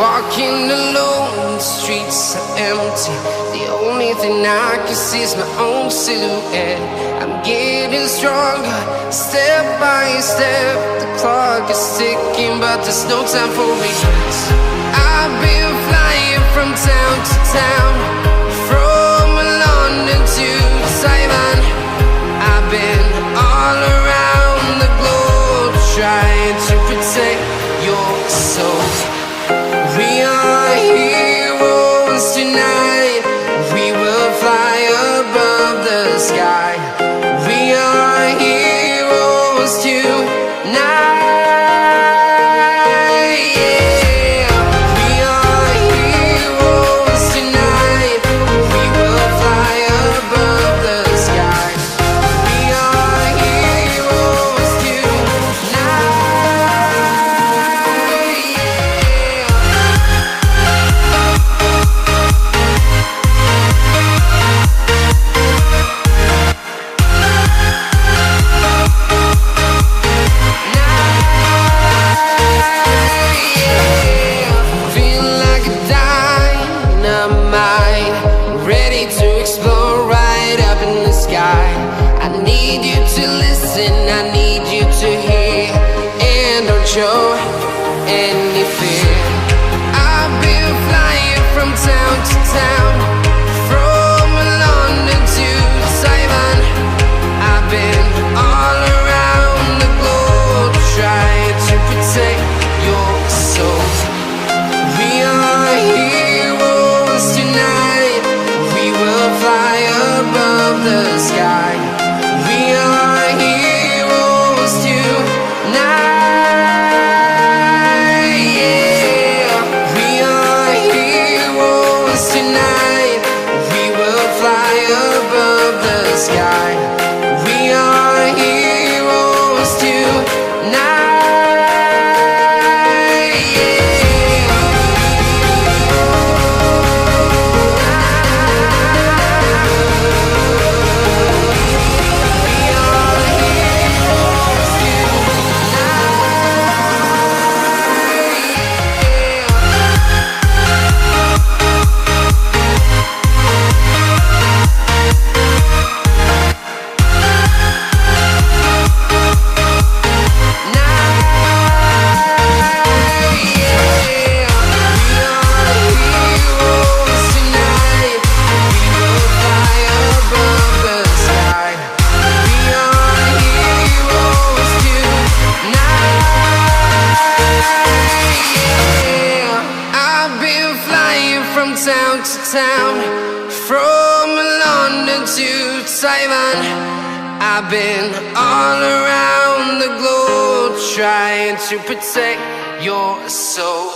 Walking alone, the streets are empty. The only thing I can see is my own silhouette. I'm getting stronger, step by step. The clock is ticking, but there's no time for regrets. I've been flying from town to town, from London to Taiwan. I've been all around the globe, trying to protect your soul. We are heroes tonight. We will fly above the sky. We are heroes tonight. Yeah. We are heroes tonight. We will fly above the sky. We are heroes tonight. I need you to listen, I need you to hear, and don't show any fear. I've been flying from town to town, from London to Taiwan. I've been all around the globe, trying to protect your soul. We are heroes tonight. We will fly above the sky. We are heroes tonight. Yeah. We are heroes tonight. We will fly above the sky. We are heroes tonight. From town to town, from London to Taiwan. I've been all around the globe, trying to protect your soul.